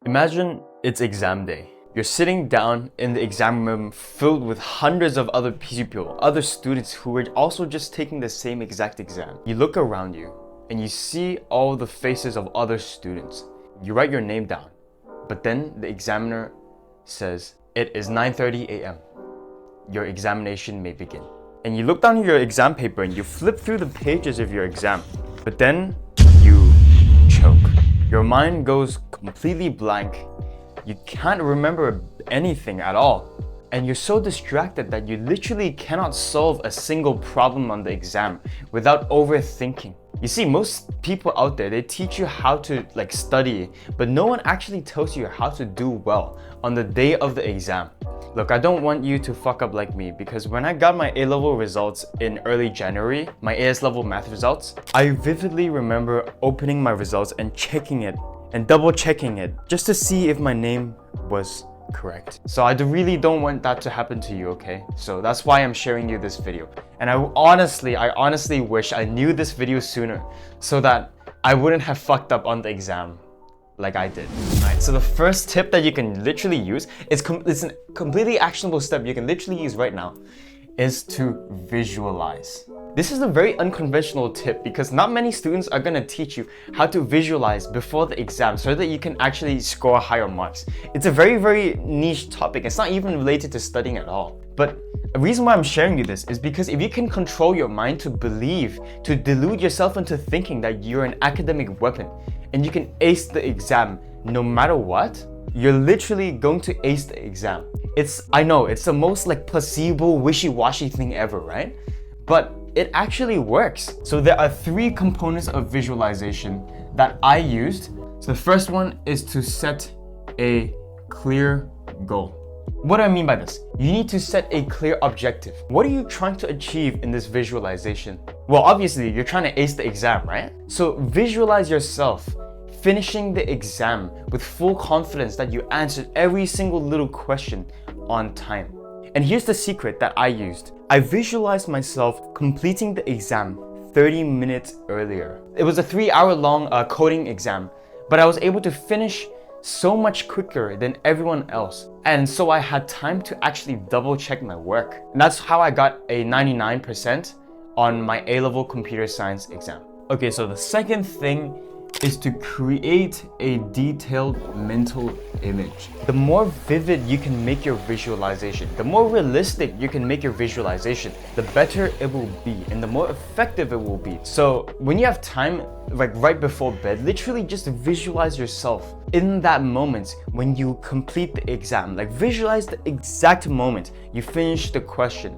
Imagine it's exam day. You're sitting down in the exam room filled with hundreds of other people, other students who are also just taking the same exact exam. You look around you and you see all the faces of other students. You write your name down, but then the examiner says, "It is 9:30 a.m. Your examination may begin." And you look down at your exam paper and you flip through the pages of your exam, but then you choke. Your mind goes completely blank. You can't remember anything at all. And you're so distracted that you literally cannot solve a single problem on the exam without overthinking. You see, most people out there, they teach you how to study, but no one actually tells you how to do well on the day of the exam. Look, I don't want you to fuck up like me, because when I got my A-level results in early January, my AS level math results, I vividly remember opening my results and checking it and double checking it just to see if my name was correct. So I really don't want that to happen to you, okay? So that's why I'm sharing you this video. And I honestly wish I knew this video sooner so that I wouldn't have fucked up on the exam like I did. Alright, so the first tip that you can literally use, it's a completely actionable step you can literally use right now, is to visualize. This is a very unconventional tip because not many students are going to teach you how to visualize before the exam so that you can actually score higher marks. It's a very, very niche topic. It's not even related to studying at all. But the reason why I'm sharing you this is because if you can control your mind to believe, to delude yourself into thinking that you're an academic weapon and you can ace the exam no matter what, you're literally going to ace the exam. I know, it's the most placebo, wishy-washy thing ever, right? But it actually works. So there are 3 components of visualization that I used. So the first one is to set a clear goal. What do I mean by this? You need to set a clear objective. What are you trying to achieve in this visualization? Well, obviously, you're trying to ace the exam, right? So visualize yourself finishing the exam with full confidence that you answered every single little question on time. And here's the secret that I used. I visualized myself completing the exam 30 minutes earlier. It was a 3-hour-long coding exam, but I was able to finish so much quicker than everyone else. And so I had time to actually double check my work. And that's how I got a 99% on my A-level computer science exam. Okay, so the second thing is to create a detailed mental image. The more vivid you can make your visualization, the more realistic you can make your visualization, the better it will be and the more effective it will be. So when you have time, right before bed, literally just visualize yourself in that moment when you complete the exam. Visualize the exact moment you finish the question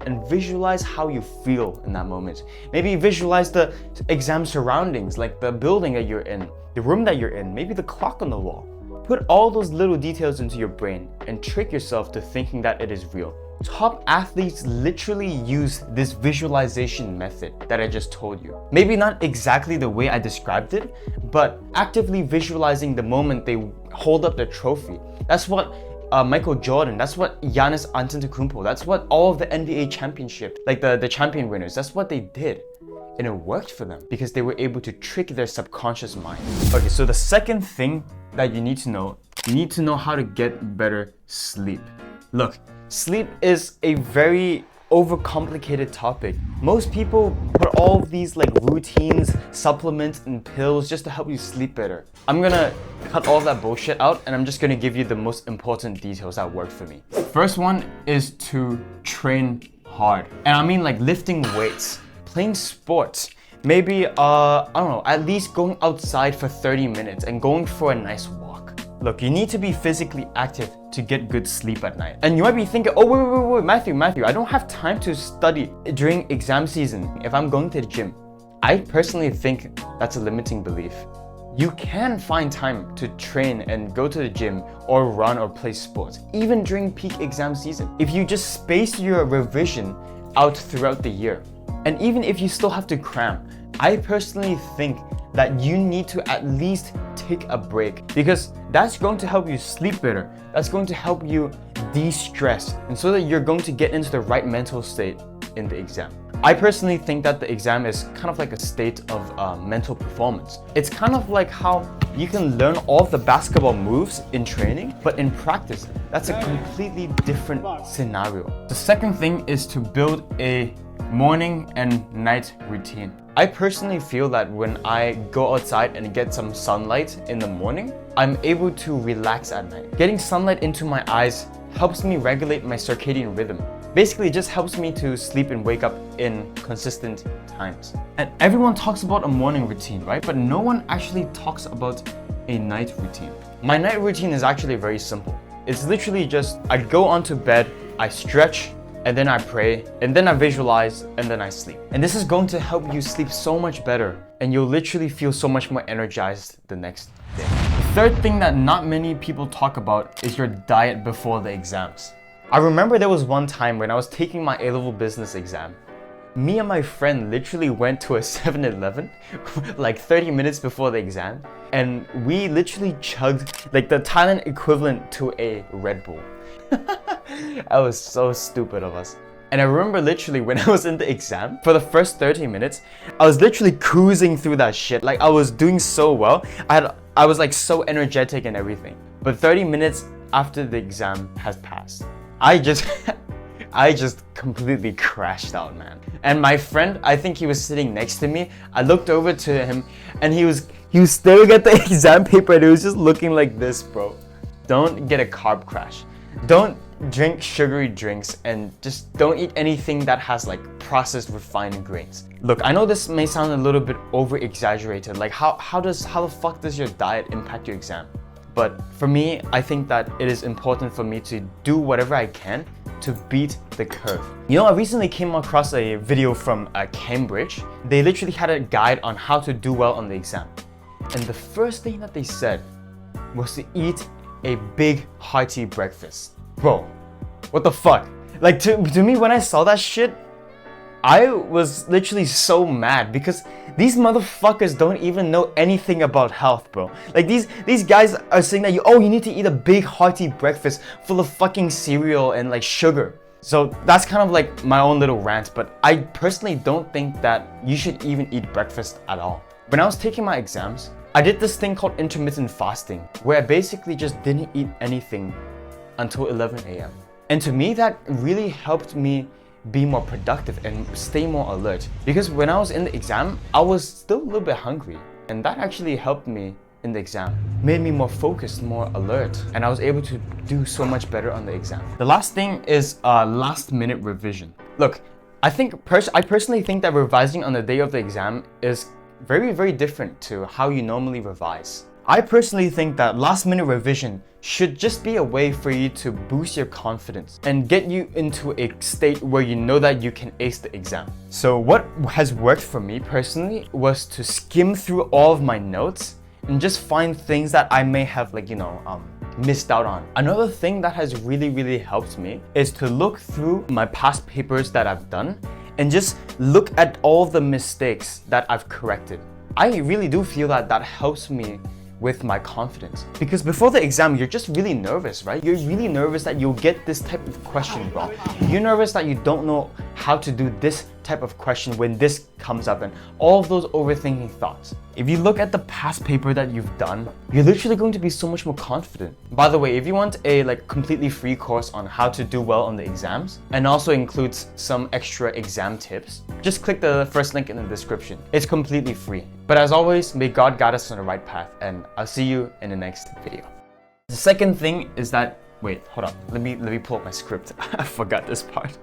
and visualize how you feel in that moment. Maybe visualize the exam surroundings, like the building that you're in, the room that you're in, maybe the clock on the wall. Put all those little details into your brain and trick yourself to thinking that it is real. Top athletes literally use this visualization method that I just told you. Maybe not exactly the way I described it, but actively visualizing the moment they hold up the trophy. That's what Michael Jordan, that's what Giannis Antetokounmpo, that's what all of the NBA championships, the champion winners, that's what they did. And it worked for them because they were able to trick their subconscious mind. Okay, so the second thing that you need to know how to get better sleep. Look, sleep is a very overcomplicated topic. Most people put all of these routines, supplements, and pills just to help you sleep better. I'm gonna cut all of that bullshit out and I'm just gonna give you the most important details that work for me. First one is to train hard. And I mean lifting weights, playing sports, maybe, I don't know, at least going outside for 30 minutes and going for a nice walk. Look, you need to be physically active to get good sleep at night. And you might be thinking, oh, wait, Matthew, I don't have time to study during exam season if I'm going to the gym. I personally think that's a limiting belief. You can find time to train and go to the gym or run or play sports, even during peak exam season, if you just space your revision out throughout the year. And even if you still have to cram, I personally think that you need to at least take a break because that's going to help you sleep better. That's going to help you de-stress and so that you're going to get into the right mental state in the exam. I personally think that the exam is kind of like a state of mental performance. It's kind of like how you can learn all the basketball moves in training, but in practice, that's a completely different scenario. The second thing is to build a morning and night routine. I personally feel that when I go outside and get some sunlight in the morning, I'm able to relax at night. Getting sunlight into my eyes helps me regulate my circadian rhythm. Basically, it just helps me to sleep and wake up in consistent times. And everyone talks about a morning routine, right? But no one actually talks about a night routine. My night routine is actually very simple. It's literally just, I go onto bed, I stretch, and then I pray, and then I visualize, and then I sleep. And this is going to help you sleep so much better, and you'll literally feel so much more energized the next day. The third thing that not many people talk about is your diet before the exams. I remember there was one time when I was taking my A-level business exam. Me and my friend literally went to a 7-Eleven like 30 minutes before the exam, and we literally chugged like the Thailand equivalent to a Red Bull. That was so stupid of us. And I remember literally when I was in the exam, for the first 30 minutes, I was literally cruising through that shit. Like I was doing so well. I was like so energetic and everything. But 30 minutes after the exam has passed, I just completely crashed out, man. And my friend, I think he was sitting next to me. I looked over to him and he was staring at the exam paper and he was just looking like this, bro. Don't get a carb crash. Don't drink sugary drinks and just don't eat anything that has like processed refined grains. Look, I know this may sound a little bit over exaggerated. Like how the fuck does your diet impact your exam? But for me, I think that it is important for me to do whatever I can to beat the curve. You know, I recently came across a video from Cambridge. They literally had a guide on how to do well on the exam. And the first thing that they said was to eat a big hearty breakfast. Bro, what the fuck? Like to me, when I saw that shit, I was literally so mad because these motherfuckers don't even know anything about health, bro. Like these guys are saying that you need to eat a big hearty breakfast full of fucking cereal and like sugar. So that's kind of like my own little rant, but I personally don't think that you should even eat breakfast at all. When I was taking my exams, I did this thing called intermittent fasting, where I basically just didn't eat anything until 11 a.m. And to me, that really helped me be more productive and stay more alert. Because when I was in the exam, I was still a little bit hungry. And that actually helped me in the exam. Made me more focused, more alert. And I was able to do so much better on the exam. The last thing is last minute revision. Look, I personally think that revising on the day of the exam is very, very different to how you normally revise. I personally think that last minute revision should just be a way for you to boost your confidence and get you into a state where you know that you can ace the exam. So what has worked for me personally was to skim through all of my notes and just find things that I may have missed out on. Another thing that has really helped me is to look through my past papers that I've done and just look at all the mistakes that I've corrected. I really do feel that that helps me with my confidence. Because before the exam, you're just really nervous, right? You're really nervous that you'll get this type of question wrong. You're nervous that you don't know how to do this type of question when this comes up and all of those overthinking thoughts. If you look at the past paper that you've done, you're literally going to be so much more confident. By the way, if you want a completely free course on how to do well on the exams and also includes some extra exam tips, just click the first link in the description. It's completely free. But as always, may God guide us on the right path, and I'll see you in the next video. The second thing is that, wait, hold up. Let me pull up my script. I forgot this part.